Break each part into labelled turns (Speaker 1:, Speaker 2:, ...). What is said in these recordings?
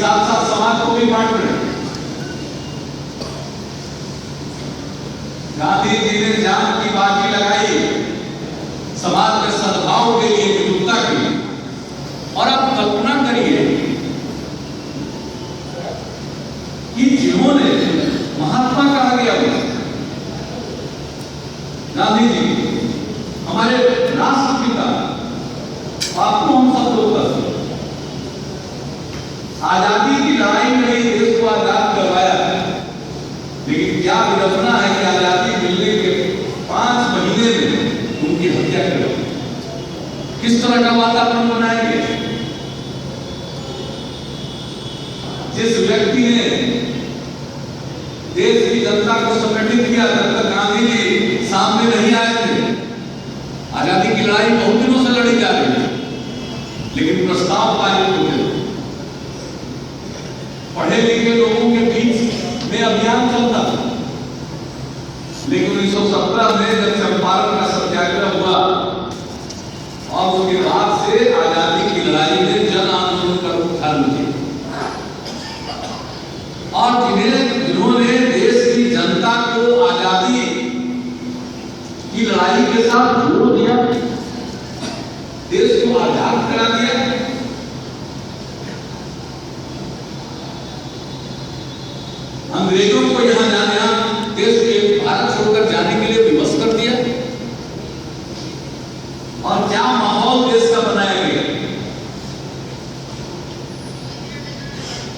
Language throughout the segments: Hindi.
Speaker 1: साथ साथ समाज को भी बांट रहे हैं। गांधी जी ने जान की बाजी लगाई समाज के सद्भाव के लिए, एकजुटता के लिए। और आप कल्पना करिए कि जिन्होंने महात्मा कहा गया गांधी जी हमारे राष्ट्रपिता, आपको हम सब लोग करते आजादी की लड़ाई में ही देश को आजाद करवाया है, लेकिन क्या विडंबना है कि आजादी मिलने के 5 महीने में उनकी हत्या कर दी। किस तरह का वातावरण बनाएंगे? जिस व्यक्ति ने देश की जनता को संगठित किया, जब तक गांधी जी सामने नहीं आए थे, आजादी की लड़ाई बहुत दिनों से लड़ी जा रही है, लेकिन प्रस्ताव पारित होते थे। पढ़े लिखे लोगों के बीच में अभियान चलता था, लेकिन 1917 में जब चंपारण का सत्याग्रह हुआ और उसके बाद से आजादी की लड़ाई में जन आंदोलन का रूप धारण किया। और जिन्होंने देश की जनता को आजादी की लड़ाई के साथ जोड़ दिया, देश को आजाद करा दिया, अंग्रेजों को यहां देश के भारत छोड़कर जाने के लिए विवश कर दिया। और क्या माहौल देश का बनाया गया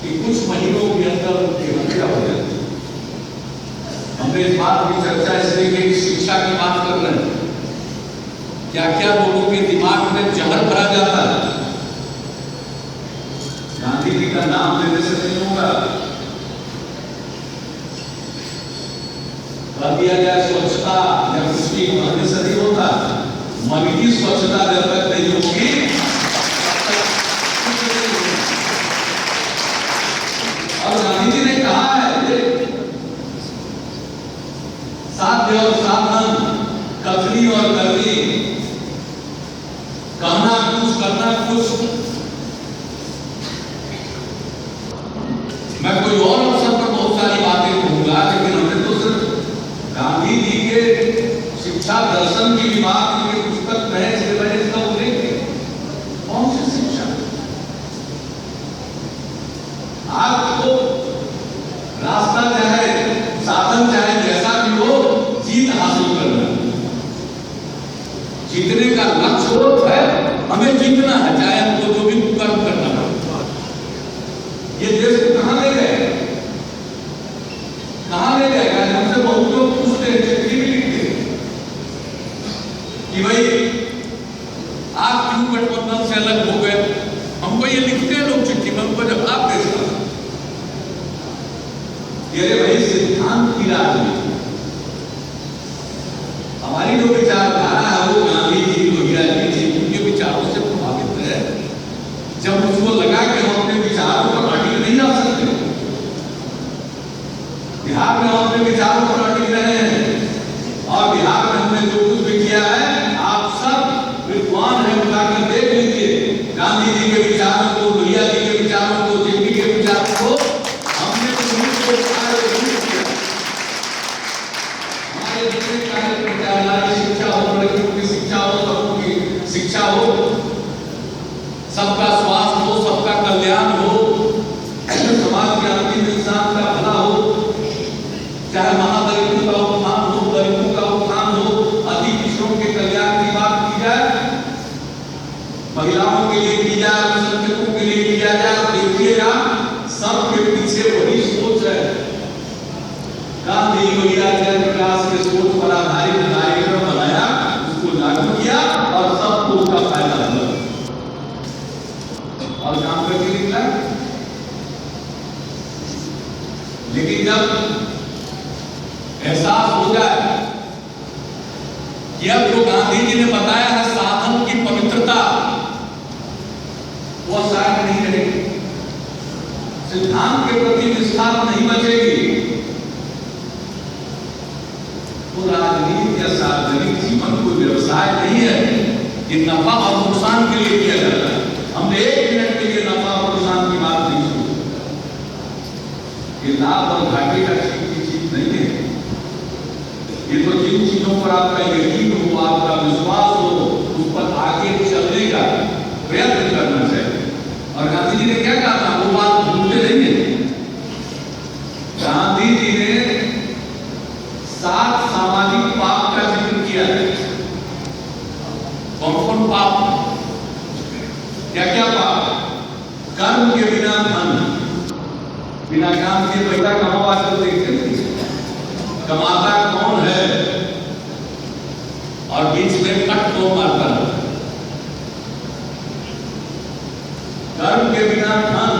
Speaker 1: कि कुछ महीनों के अंदर उनकी हत्या हो जाती। हमने इस बात की चर्चा इसलिए कि शिक्षा की बात कर रहे हैं, क्या क्या लोगों के दिमाग में जहर भरा जाता है। गांधी जी का नाम लेने से नहीं होगा। कह दिया जाए स्वच्छता या उसकी कहने से नहीं होता। मन की स्वच्छता जब तक नहीं होगी, और गांधी जी ने कहा है साध्य और साधन, कथनी और करनी, कहना कुछ करना कुछ। मैं कोई और अवसर पर बहुत सारी बातें कहूंगा, लेकिन हमने तो सिर्फ गांधी जी के शिक्षा दर्शन की भी बात, उनकी पुस्तक बहस के बहस का उल्लेख है। कौन सी शिक्षा? आपको रास्ता चाहे साधन चाहे जैसा भी हो, जीत हासिल करना, जीतने का लक्ष्य है, हमें जीतना है, चाहे हमको जो भी कर्म करना पड़े। ये देश को कहां ले गए, कहां ले जाएगा? हमसे बहुत लोग पूछते हैं, चिट्ठी भी लिखते हैं कि भाई आप क्यों गठबंधन से अलग हो गए। हमको ये लिखते हैं लोग चिट्ठी में, हमको जवाब देते हैं, ये भाई सिद्धांत की राजनीति, हमारी जो विचारधारा है वो गांधी जी, लोहिया जी, उनके विचारों से प्रभावित है। जब उसको लगा कि हम अपने विचारों पर अटक नहीं रह सकते, बिहार में हम अपने विचारों पर अटक रहे हैं, और बिहार में हमने जो कुछ भी किया है, आप सब विद्वान हैं, उठाकर देख लीजिए गांधी जी के विचारों को, लोहिया जी के विचारों को, जेपी के विचारों को। हमने तो हमारे जितने कार्य विचारधारा की शिक्षा हो, लड़कियों की शिक्षा हो, सबों की शिक्षा हो, सबका स्वास्थ्य हो, सबका कल्याण हो, समाज के अंतिम इंसान का भला हो, चाहे महादलितों का उत्थान हो, दलितों का उत्थान हो, अति पिछड़ों के कल्याण की बात की जाए, महिलाओं के लिए की जाए, अल्पसंख्यकों के लिए किया जाए। देखिएगा सबके पीछे वही सोच है। गांधी लोहिया जयप्रकाश के सोच पर आधारित कार्यक्रम बनाया, उसको लागू किया और सबको उसका फायदा हुआ और काम करके निकला। लेकिन जब एहसास हो जाए कि अब जो गांधी जी ने बताया है साधन की पवित्रता, वो शायद नहीं रहेगी, सिद्धांत के प्रति निष्ठा नहीं बचेगी, तो राजनीति या सार्वजनिक जीवन कोई व्यवसाय नहीं है कि नफा और नुकसान के लिए किया जाता है। हमने 1 मिनट के लिए नफा और नुकसान की बात नहीं सुनी। लाभ और घाटे का चीज नहीं है। ये तो जिन चीजों पर आपका यकीन हो, आपका विश्वास हो, उस पर आगे चलने का प्रयत्न करना चाहिए। और गांधी जी ने क्या कहा था, वो बात भूलते नहीं है। गांधी जी ने 7 सामाजिक पाप का जिक्र किया है। कौन कौन पाप, क्या क्या पाप? कर्म के बिना धन, बिना काम के पैसा कमाओ। आजकल देखते हैं कमाता कौन है और बीच में कट कौन मारता है। कर्म के बिना धन,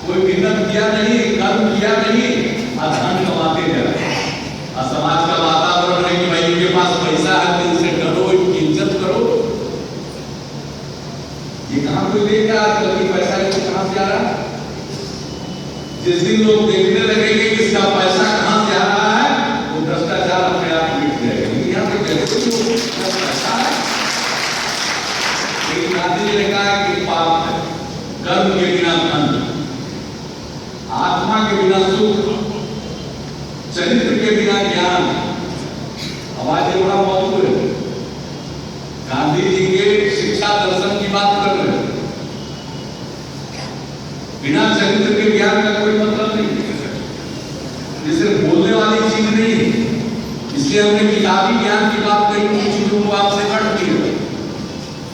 Speaker 1: कोई मेहनत किया नहीं, कर्म किया नहीं, धन कमाते जाए। और समाज का वातावरण है कि भाई इनके पास पैसा है तो इनसे डरो, इनकी इज्जत करो। ये कहां कोई देगा आजकल की पैसा कहां से आ रहा है? जिस दिन लोग देखने लगेंगे कि इसका पैसा कहां से आ रहा है, वो भ्रष्टाचार अपने आप मिट जाएगा। यहाँ पे पैसा है, लेकिन गांधी जी ने कहा कि पाप है। कर्म के बिना धन, आत्मा के बिना सुख, चरित्र के बिना ज्ञान। आवाज बड़ा मौजूद है। गांधी जी के शिक्षा दर्शन की बात कर रहे हैं। बिना चरित्र के ज्ञान का कोई मतलब नहीं। ये सिर्फ बोलने वाली चीज नहीं है, इसलिए हमने किताबी ज्ञान की बात करी। उन चीजों को आपसे हट दिया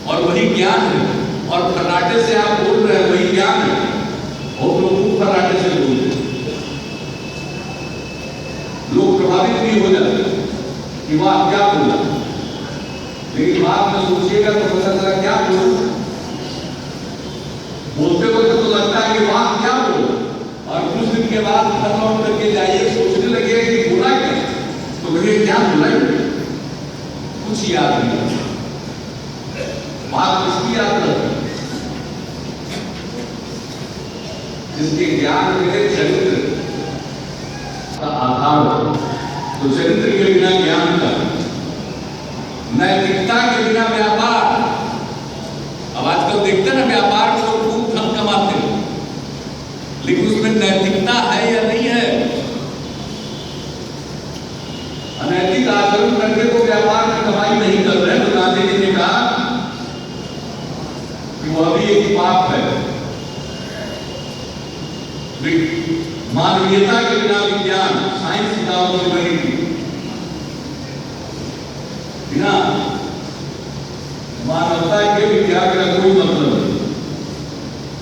Speaker 1: और वही ज्ञान है। और फर्राटे से आप बोल रहे हैं, वही ज्ञान है। बहुत लोग फर्राटे से बोलते हैं, लोग प्रभावित भी हो जाते हैं कि वाह क्या बोला, लेकिन बाद में सोचिएगा तो पता चला क्या बोला। बोलते वक्त तो लगता है कि वाह क्या बोला, और कुछ दिन के बाद घर लौट करके जाइए, सोचने लगे कि बोला क्या, तो कहिए क्या बोला, कुछ याद नहीं। बात किसकी याद रखती? जिसके ज्ञान में चरित्र का आधार हो। तो चरित्र के बिना ज्ञान का, नैतिकता के बिना व्यापार। अब आजकल देखते हैं ना, व्यापार में लोग खूब धन कमाते हैं, लेकिन उसमें नैतिकता है या नहीं है? अनैतिक आचरण करके तो व्यापार में कमाई नहीं कर रहे। तो गांधी जी ने कहा कि वह भी एक पाप है। मानवीयता के बिना विज्ञान, साइंस किताबों से बनी थी, बिना मानवता के विज्ञान का कोई मतलब नहीं।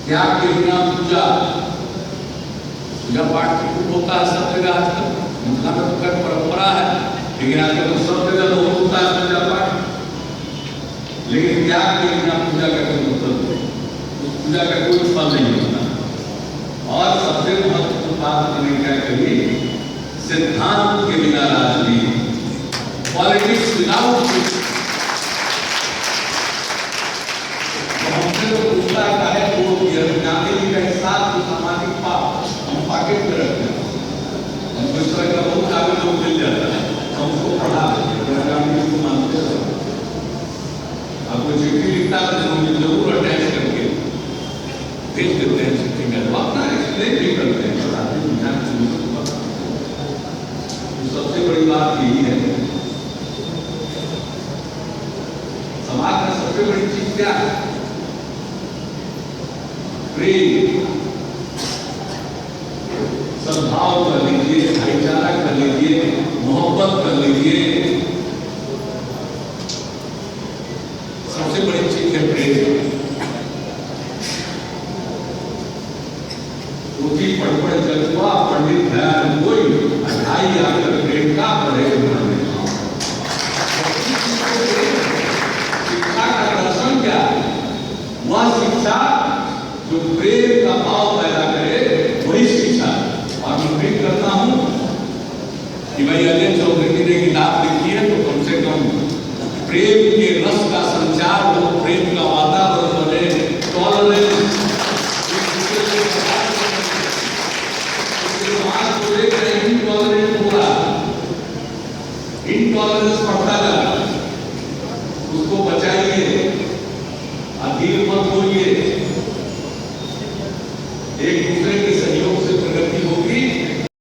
Speaker 1: त्याग के बिना पूजा, पूजा पाठ खूब होता है सब जगह आजकल। मुद्दा में तो खैर परंपरा है, लेकिन आजकल तो सब जगह लोग होता है पूजा पाठ। लेकिन त्याग के बिना पूजा का कोई मतलब नहीं, उस पूजा का कोई फल नहीं होता। और सबसे महत्वपूर्ण बात मैंने क्या कही, सिद्धांत के बिना राजनीति, पॉलिटिक्स विदाउट। हमसे तो पूछता है वो गांधी जी का हिसाब, जो सामाजिक पाप हम पॉकेट में रखते हैं। हमको इस तरह का बहुत कागज लोग मिल जाता है, हम उसको पढ़ा देते हैं, गांधी जी को मानते हैं। आपको चिट्ठी लिखता है तो हम जरूर अटैच करके भेज देते हैं चिट्ठी में, तो अपना एक्सप्लेन भी करते हैं, बताते हैं क्या चीज़। तो सबसे बड़ी बात यही है, समाज में सबसे बड़ी चीज क्या है? प्रेम, सद्भाव कर लीजिए, भाईचारा कर लीजिए, मोहब्बत कर लीजिए। सबसे बड़ी चीज है प्रेम। पढ़ जज्बा पंडित दयानंद कोई 2.5 आकर प्रेम का पढ़े। शिक्षा का दर्शन क्या है? वह शिक्षा जो प्रेम का भाव पैदा करे, वही शिक्षा। और मैं उम्मीद करता हूं कि भाई अजय चौधरी ने किताब लिखी है तो कम से कम प्रेम के